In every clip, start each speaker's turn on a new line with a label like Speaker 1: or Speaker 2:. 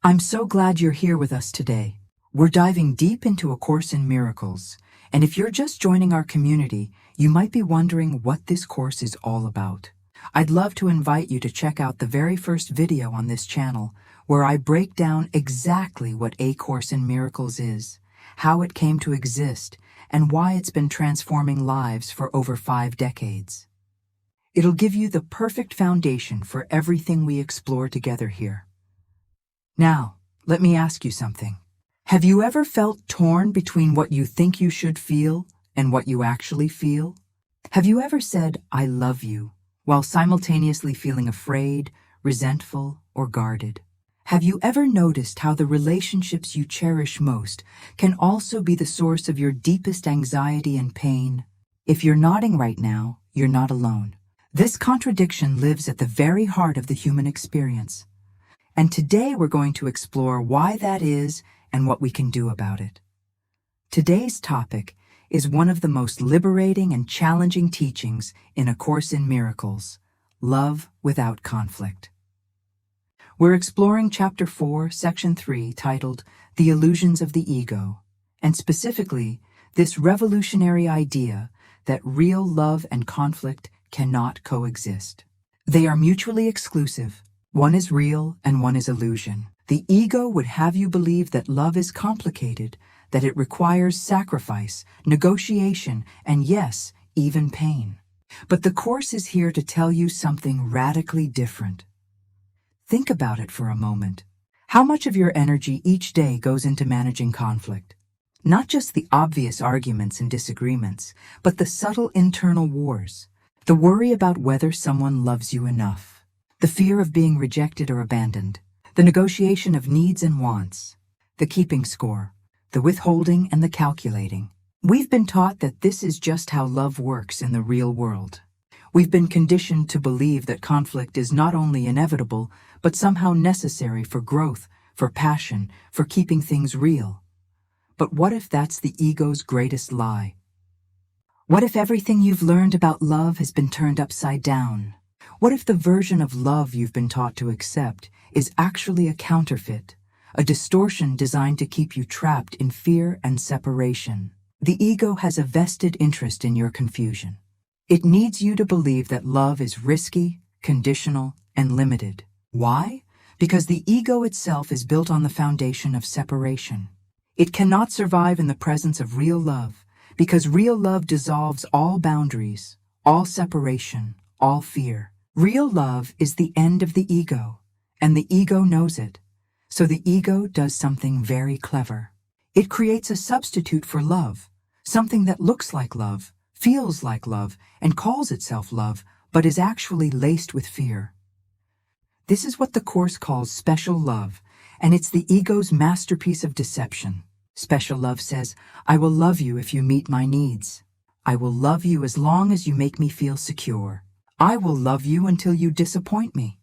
Speaker 1: I'm so glad you're here with us today. We're diving deep into A Course in Miracles, and if you're just joining our community, you might be wondering what this course is all about. I'd love to invite you to check out the very first video on this channel, where I break down exactly what A Course in Miracles is, how it came to exist, and why it's been transforming lives for over 5 decades. It'll give you the perfect foundation for everything we explore together here. Now, let me ask you something. Have you ever felt torn between what you think you should feel and what you actually feel? Have you ever said, "I love you," while simultaneously feeling afraid, resentful, or guarded? Have you ever noticed how the relationships you cherish most can also be the source of your deepest anxiety and pain? If you're nodding right now, you're not alone. This contradiction lives at the very heart of the human experience. And today we're going to explore why that is and what we can do about it. Today's topic is one of the most liberating and challenging teachings in A Course in Miracles: love without conflict. We're exploring Chapter 4, Section 3, titled The Illusions of the Ego, and specifically, this revolutionary idea that real love and conflict cannot coexist. They are mutually exclusive. One is real and one is illusion. The ego would have you believe that love is complicated, that it requires sacrifice, negotiation, and yes, even pain. But the Course is here to tell you something radically different. Think about it for a moment. How much of your energy each day goes into managing conflict? Not just the obvious arguments and disagreements, but the subtle internal wars. The worry about whether someone loves you enough. The fear of being rejected or abandoned. The negotiation of needs and wants. The keeping score. The withholding and the calculating. We've been taught that this is just how love works in the real world. We've been conditioned to believe that conflict is not only inevitable, but somehow necessary for growth, for passion, for keeping things real. But what if that's the ego's greatest lie? What if everything you've learned about love has been turned upside down? What if the version of love you've been taught to accept is actually a counterfeit, a distortion designed to keep you trapped in fear and separation? The ego has a vested interest in your confusion. It needs you to believe that love is risky, conditional, and limited. Why? Because the ego itself is built on the foundation of separation. It cannot survive in the presence of real love, because real love dissolves all boundaries, all separation, all fear. Real love is the end of the ego, and the ego knows it. So the ego does something very clever. It creates a substitute for love, something that looks like love, feels like love, and calls itself love, but is actually laced with fear. This is what the Course calls special love, and it's the ego's masterpiece of deception. Special love says, "I will love you if you meet my needs. I will love you as long as you make me feel secure. I will love you until you disappoint me."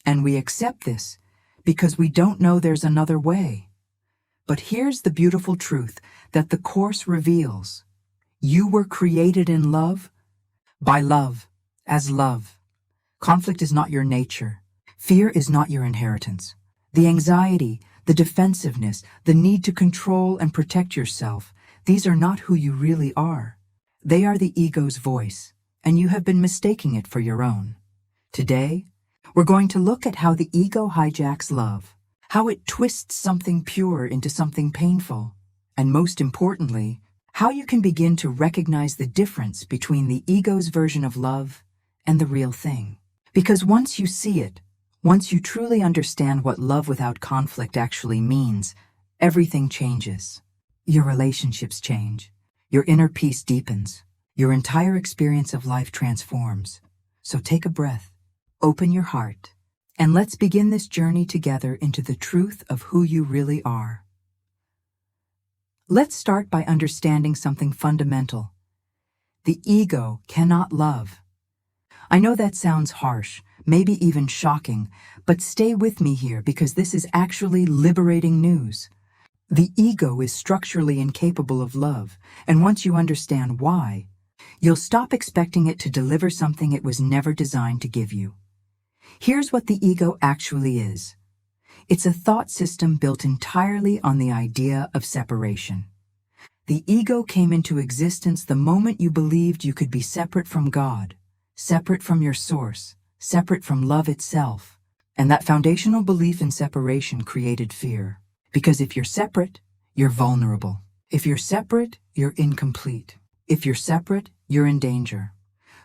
Speaker 1: And we accept this because we don't know there's another way. But here's the beautiful truth that the Course reveals. You were created in love, by love, as love. Conflict is not your nature. Fear is not your inheritance. The anxiety, the defensiveness, the need to control and protect yourself, these are not who you really are. They are the ego's voice, and you have been mistaking it for your own. Today, we're going to look at how the ego hijacks love, how it twists something pure into something painful, and most importantly, how you can begin to recognize the difference between the ego's version of love and the real thing. Because once you see it, once you truly understand what love without conflict actually means, everything changes. Your relationships change. Your inner peace deepens. Your entire experience of life transforms. So take a breath, open your heart, and let's begin this journey together into the truth of who you really are. Let's start by understanding something fundamental. The ego cannot love. I know that sounds harsh, maybe even shocking, but stay with me here because this is actually liberating news. The ego is structurally incapable of love, and once you understand why, you'll stop expecting it to deliver something it was never designed to give you. Here's what the ego actually is. It's a thought system built entirely on the idea of separation. The ego came into existence the moment you believed you could be separate from God, separate from your source, separate from love itself. And that foundational belief in separation created fear. Because if you're separate, you're vulnerable. If you're separate, you're incomplete. If you're separate, you're in danger.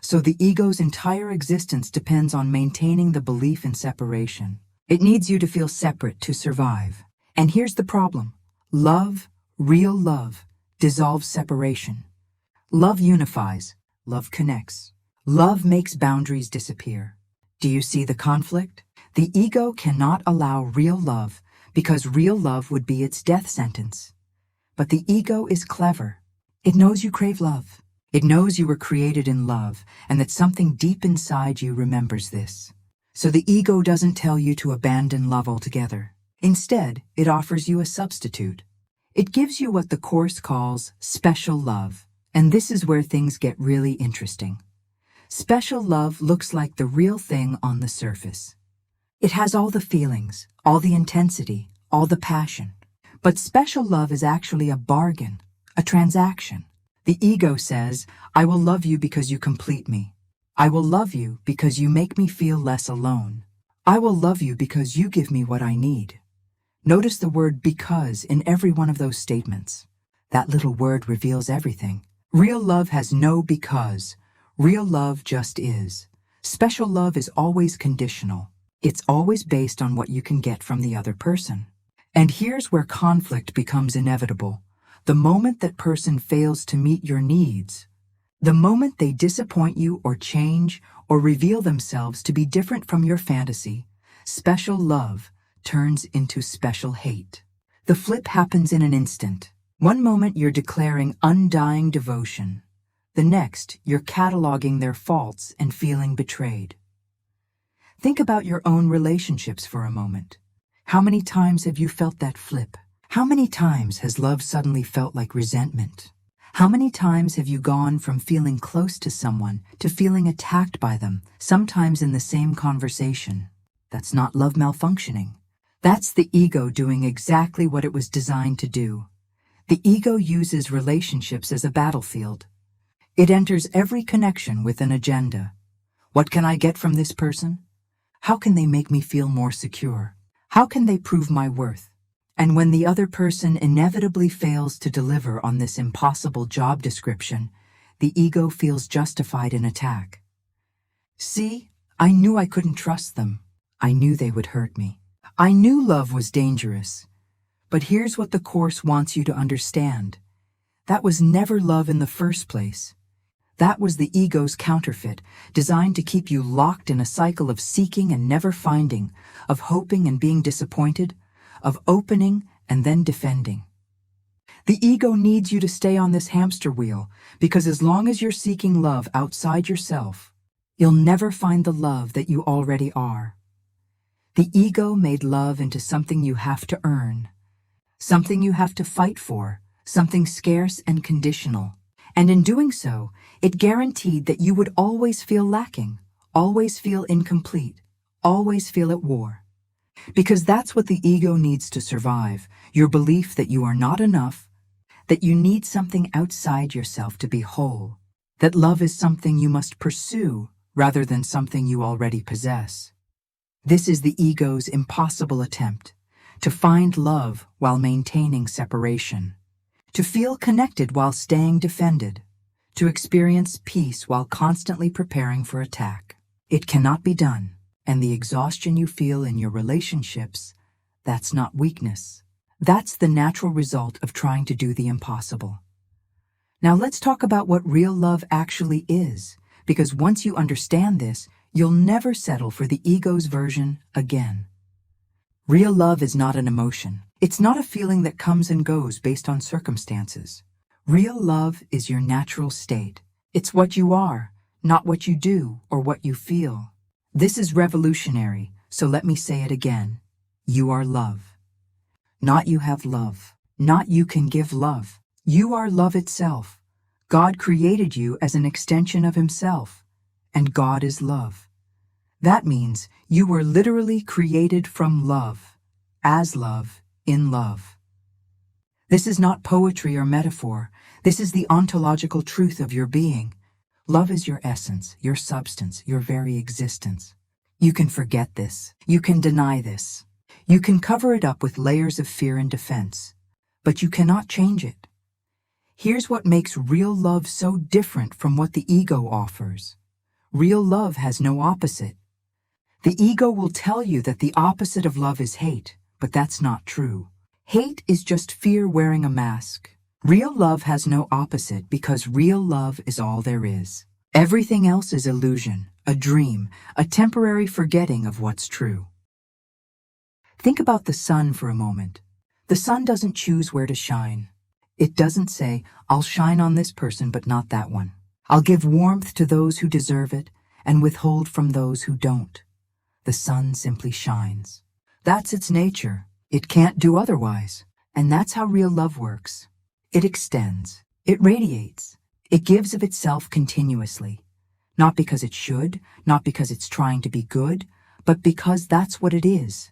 Speaker 1: So the ego's entire existence depends on maintaining the belief in separation. It needs you to feel separate to survive. And here's the problem. Love, real love, dissolves separation. Love unifies. Love connects. Love makes boundaries disappear. Do you see the conflict? The ego cannot allow real love because real love would be its death sentence. But the ego is clever. It knows you crave love. It knows you were created in love and that something deep inside you remembers this. So the ego doesn't tell you to abandon love altogether. Instead, it offers you a substitute. It gives you what the Course calls special love. And this is where things get really interesting. Special love looks like the real thing on the surface. It has all the feelings, all the intensity, all the passion. But special love is actually a bargain, a transaction. The ego says, I will love you because you complete me. I will love you because you make me feel less alone. I will love you because you give me what I need. Notice the word because in every one of those statements. That little word reveals everything. Real love has no because. Real love just is. Special love is always conditional. It's always based on what you can get from the other person. And here's where conflict becomes inevitable. The moment that person fails to meet your needs, the moment they disappoint you or change or reveal themselves to be different from your fantasy, special love turns into special hate. The flip happens in an instant. One moment you're declaring undying devotion. The next, you're cataloging their faults and feeling betrayed. Think about your own relationships for a moment. How many times have you felt that flip? How many times has love suddenly felt like resentment? How many times have you gone from feeling close to someone to feeling attacked by them, sometimes in the same conversation? That's not love malfunctioning. That's the ego doing exactly what it was designed to do. The ego uses relationships as a battlefield. It enters every connection with an agenda. What can I get from this person? How can they make me feel more secure? How can they prove my worth? And when the other person inevitably fails to deliver on this impossible job description, the ego feels justified in attack. See, I knew I couldn't trust them. I knew they would hurt me. I knew love was dangerous. But here's what the Course wants you to understand. That was never love in the first place. That was the ego's counterfeit, designed to keep you locked in a cycle of seeking and never finding, of hoping and being disappointed, of opening and then defending. The ego needs you to stay on this hamster wheel, because as long as you're seeking love outside yourself, you'll never find the love that you already are. The ego made love into something you have to earn, something you have to fight for, something scarce and conditional. And in doing so, it guaranteed that you would always feel lacking, always feel incomplete, always feel at war. Because that's what the ego needs to survive, your belief that you are not enough, that you need something outside yourself to be whole, that love is something you must pursue rather than something you already possess. This is the ego's impossible attempt to find love while maintaining separation, to feel connected while staying defended, to experience peace while constantly preparing for attack. It cannot be done, and the exhaustion you feel in your relationships, that's not weakness. That's the natural result of trying to do the impossible. Now let's talk about what real love actually is, because once you understand this, you'll never settle for the ego's version again. Real love is not an emotion. It's not a feeling that comes and goes based on circumstances. Real love is your natural state. It's what you are, not what you do or what you feel. This is revolutionary, so let me say it again. You are love. Not you have love. Not you can give love. You are love itself. God created you as an extension of Himself, and God is love. That means you were literally created from love. as love, in love. This is not poetry or metaphor. This is the ontological truth of your being. Love is your essence, your substance, your very existence. You can forget this. You can deny this. You can cover it up with layers of fear and defense, but you cannot change it. Here's what makes real love so different from what the ego offers. Real love has no opposite. The ego will tell you that the opposite of love is hate, but that's not true. Hate is just fear wearing a mask. Real love has no opposite because real love is all there is. Everything else is illusion, a dream, a temporary forgetting of what's true. Think about the sun for a moment. The sun doesn't choose where to shine. It doesn't say, I'll shine on this person but not that one. I'll give warmth to those who deserve it and withhold from those who don't. The sun simply shines. That's its nature. It can't do otherwise. And that's how real love works. It extends. It radiates. It gives of itself continuously. Not because it should, not because it's trying to be good, but because that's what it is.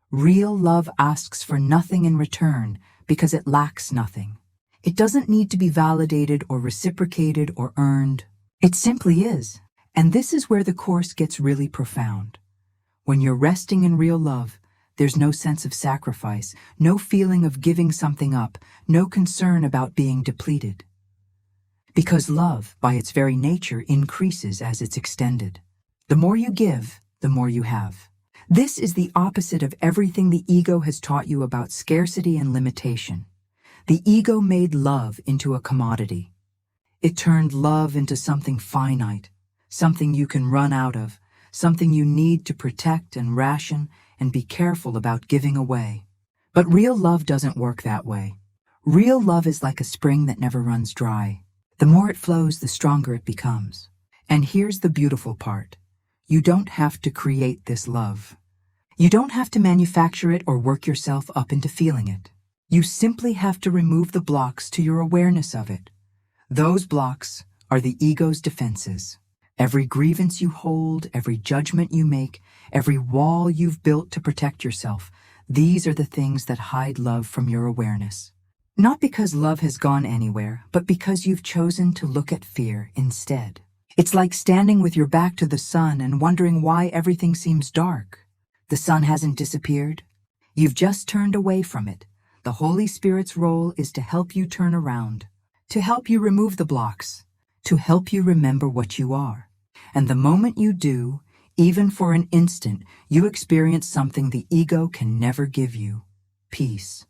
Speaker 1: Real love asks for nothing in return because it lacks nothing. It doesn't need to be validated or reciprocated or earned. It simply is. And this is where the Course gets really profound. When you're resting in real love, there's no sense of sacrifice, no feeling of giving something up, no concern about being depleted. Because love, by its very nature, increases as it's extended. The more you give, the more you have. This is the opposite of everything the ego has taught you about scarcity and limitation. The ego made love into a commodity. It turned love into something finite, something you can run out of, something you need to protect and ration and be careful about giving away. But real love doesn't work that way. Real love is like a spring that never runs dry. The more it flows, the stronger it becomes. And here's the beautiful part. You don't have to create this love. You don't have to manufacture it or work yourself up into feeling it. You simply have to remove the blocks to your awareness of it. Those blocks are the ego's defenses. Every grievance you hold, every judgment you make, every wall you've built to protect yourself, these are the things that hide love from your awareness. Not because love has gone anywhere, but because you've chosen to look at fear instead. It's like standing with your back to the sun and wondering why everything seems dark. The sun hasn't disappeared. You've just turned away from it. The Holy Spirit's role is to help you turn around, to help you remove the blocks, to help you remember what you are. And the moment you do, even for an instant, you experience something the ego can never give you: peace.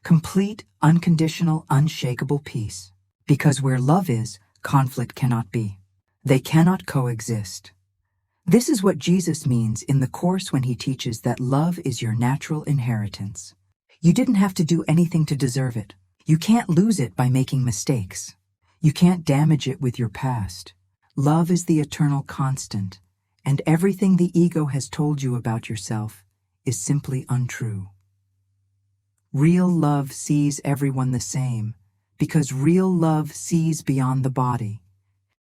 Speaker 1: Complete, unconditional, unshakable peace. Because where love is, conflict cannot be. They cannot coexist. This is what Jesus means in the Course when he teaches that love is your natural inheritance. You didn't have to do anything to deserve it. You can't lose it by making mistakes. You can't damage it with your past. Love is the eternal constant, and everything the ego has told you about yourself is simply untrue. Real love sees everyone the same, because real love sees beyond the body,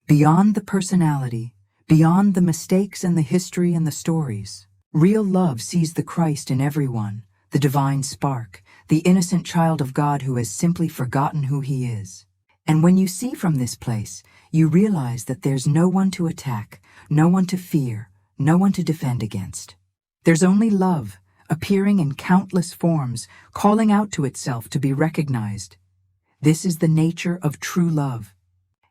Speaker 1: beyond the personality, beyond the mistakes and the history and the stories. Real love sees the Christ in everyone, the divine spark, the innocent child of God who has simply forgotten who he is. And when you see from this place, you realize that there's no one to attack, no one to fear, no one to defend against. There's only love, appearing in countless forms, calling out to itself to be recognized. This is the nature of true love.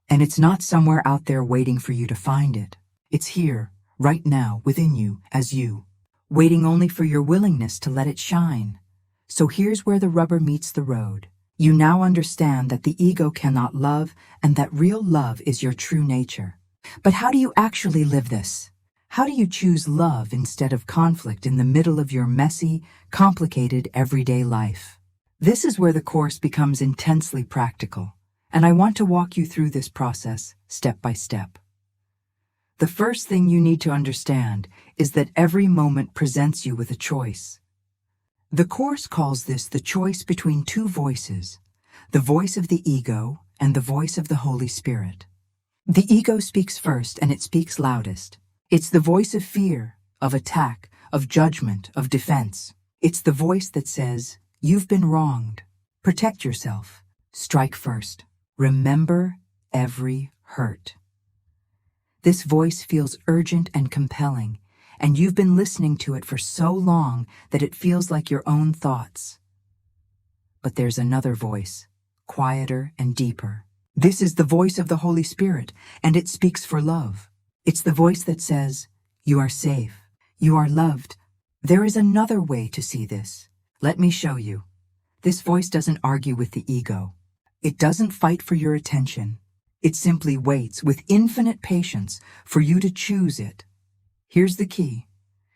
Speaker 1: And it's not somewhere out there waiting for you to find it. It's here, right now, within you, as you, waiting only for your willingness to let it shine. So here's where the rubber meets the road. You now understand that the ego cannot love and that real love is your true nature. But how do you actually live this? How do you choose love instead of conflict in the middle of your messy, complicated everyday life? This is where the Course becomes intensely practical, and I want to walk you through this process step by step. The first thing you need to understand is that every moment presents you with a choice. The Course calls this the choice between two voices, the voice of the ego and the voice of the Holy Spirit. The ego speaks first and it speaks loudest. It's the voice of fear, of attack, of judgment, of defense. It's the voice that says, "You've been wronged. Protect yourself. Strike first. Remember every hurt." This voice feels urgent and compelling, and you've been listening to it for so long that it feels like your own thoughts. But there's another voice, quieter and deeper. This is the voice of the Holy Spirit, and it speaks for love. It's the voice that says, "You are safe. You are loved." There is another way to see this. Let me show you. This voice doesn't argue with the ego. It doesn't fight for your attention. It simply waits with infinite patience for you to choose it. Here's the key.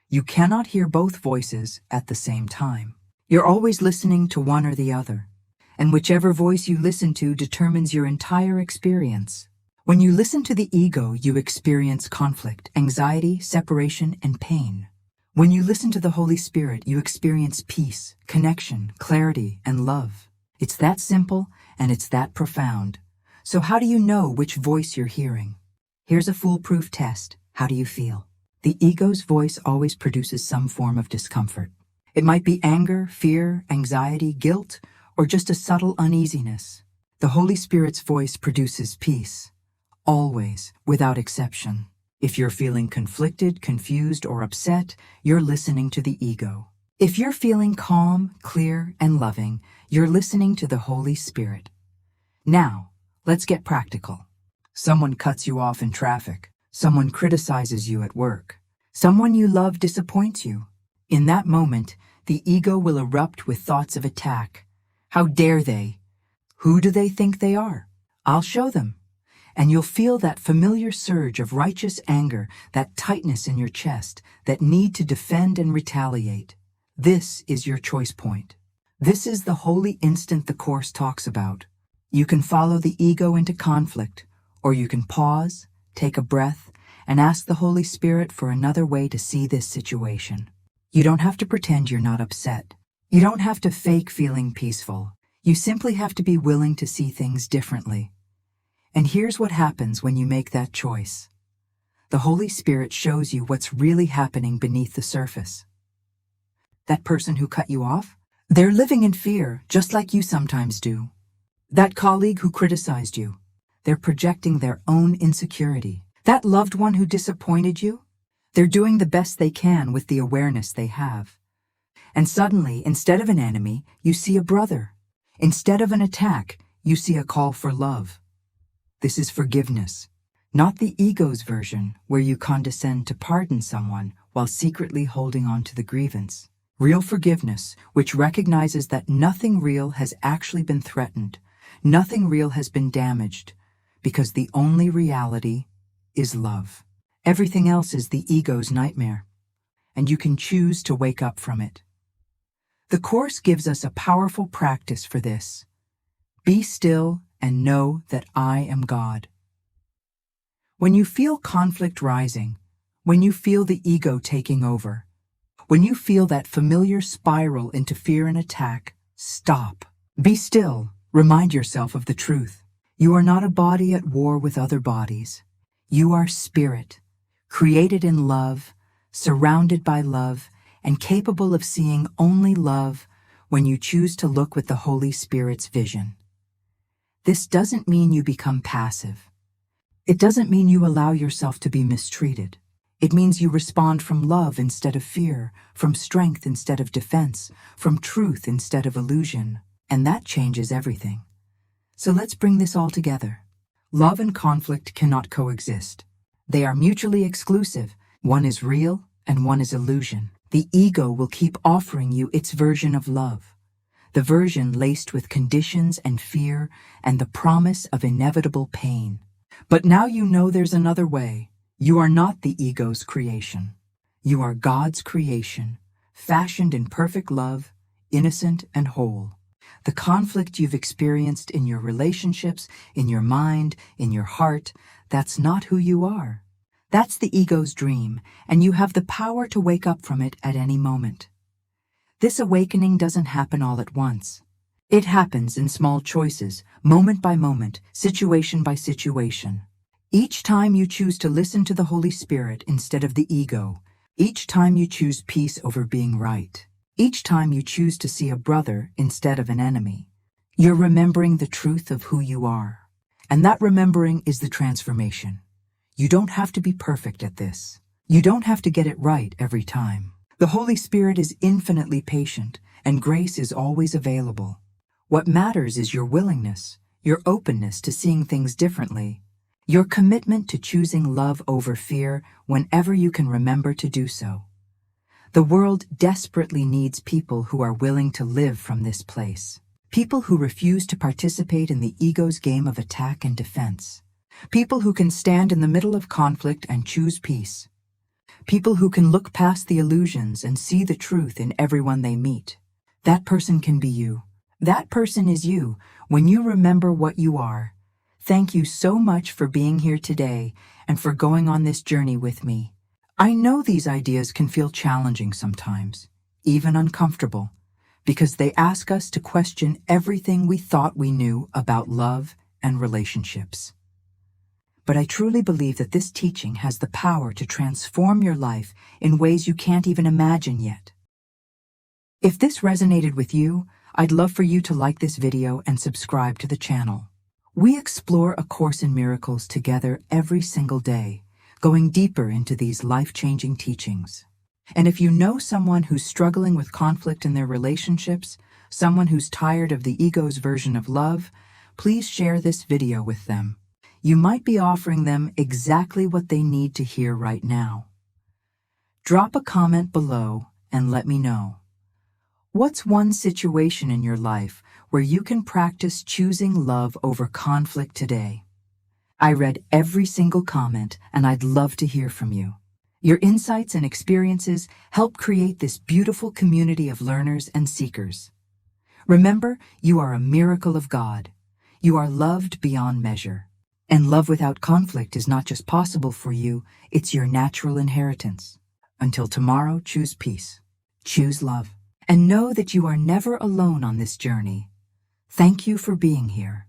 Speaker 1: You cannot hear both voices at the same time. You're always listening to one or the other, and whichever voice you listen to determines your entire experience. When you listen to the ego, you experience conflict, anxiety, separation, and pain. When you listen to the Holy Spirit, you experience peace, connection, clarity, and love. It's that simple, and it's that profound. So how do you know which voice you're hearing? Here's a foolproof test. How do you feel? The ego's voice always produces some form of discomfort. It might be anger, fear, anxiety, guilt, or just a subtle uneasiness. The Holy Spirit's voice produces peace, always, without exception. If you're feeling conflicted, confused, or upset, you're listening to the ego. If you're feeling calm, clear, and loving, you're listening to the Holy Spirit. Now, let's get practical. Someone cuts you off in traffic. Someone criticizes you at work. Someone you love disappoints you. In that moment, the ego will erupt with thoughts of attack. How dare they? Who do they think they are? I'll show them. And you'll feel that familiar surge of righteous anger, that tightness in your chest, that need to defend and retaliate. This is your choice point. This is the holy instant the Course talks about. You can follow the ego into conflict, or you can pause, take a breath, and ask the Holy Spirit for another way to see this situation. You don't have to pretend you're not upset. You don't have to fake feeling peaceful. You simply have to be willing to see things differently. And here's what happens when you make that choice. The Holy Spirit shows you what's really happening beneath the surface. That person who cut you off? They're living in fear, just like you sometimes do. That colleague who criticized you? They're projecting their own insecurity. That loved one who disappointed you? They're doing the best they can with the awareness they have. And suddenly, instead of an enemy, you see a brother. Instead of an attack, you see a call for love. This is forgiveness, not the ego's version where you condescend to pardon someone while secretly holding on to the grievance. Real forgiveness, which recognizes that nothing real has actually been threatened, nothing real has been damaged, because the only reality is love. Everything else is the ego's nightmare, and you can choose to wake up from it. The Course gives us a powerful practice for this. Be still and know that I am God. When you feel conflict rising, when you feel the ego taking over, when you feel that familiar spiral into fear and attack, stop. Be still. Remind yourself of the truth. You are not a body at war with other bodies. You are spirit, created in love, surrounded by love, and capable of seeing only love when you choose to look with the Holy Spirit's vision. This doesn't mean you become passive. It doesn't mean you allow yourself to be mistreated. It means you respond from love instead of fear, from strength instead of defense, from truth instead of illusion, and that changes everything. So let's bring this all together. Love and conflict cannot coexist. They are mutually exclusive. One is real and one is illusion. The ego will keep offering you its version of love, the version laced with conditions and fear and the promise of inevitable pain. But now you know there's another way. You are not the ego's creation. You are God's creation, fashioned in perfect love, innocent and whole. The conflict you've experienced in your relationships, in your mind, in your heart, that's not who you are. That's the ego's dream, and you have the power to wake up from it at any moment. This awakening doesn't happen all at once. It happens in small choices, moment by moment, situation by situation. Each time you choose to listen to the Holy Spirit instead of the ego, each time you choose peace over being right, Each time you choose to see a brother instead of an enemy, you're remembering the truth of who you are. And that remembering is the transformation. You don't have to be perfect at this. You don't have to get it right every time. The Holy Spirit is infinitely patient, and grace is always available. What matters is your willingness, your openness to seeing things differently, your commitment to choosing love over fear whenever you can remember to do so. The world desperately needs people who are willing to live from this place. People who refuse to participate in the ego's game of attack and defense. People who can stand in the middle of conflict and choose peace. People who can look past the illusions and see the truth in everyone they meet. That person can be you. That person is you when you remember what you are. Thank you so much for being here today and for going on this journey with me. I know these ideas can feel challenging sometimes, even uncomfortable, because they ask us to question everything we thought we knew about love and relationships. But I truly believe that this teaching has the power to transform your life in ways you can't even imagine yet. If this resonated with you, I'd love for you to like this video and subscribe to the channel. We explore A Course in Miracles together every single day, going deeper into these life-changing teachings. And if you know someone who's struggling with conflict in their relationships, someone who's tired of the ego's version of love, please share this video with them. You might be offering them exactly what they need to hear right now. Drop a comment below and let me know. What's one situation in your life where you can practice choosing love over conflict today? I read every single comment and I'd love to hear from you. Your insights and experiences help create this beautiful community of learners and seekers. Remember, you are a miracle of God. You are loved beyond measure. And love without conflict is not just possible for you, it's your natural inheritance. Until tomorrow, choose peace. Choose love. And know that you are never alone on this journey. Thank you for being here.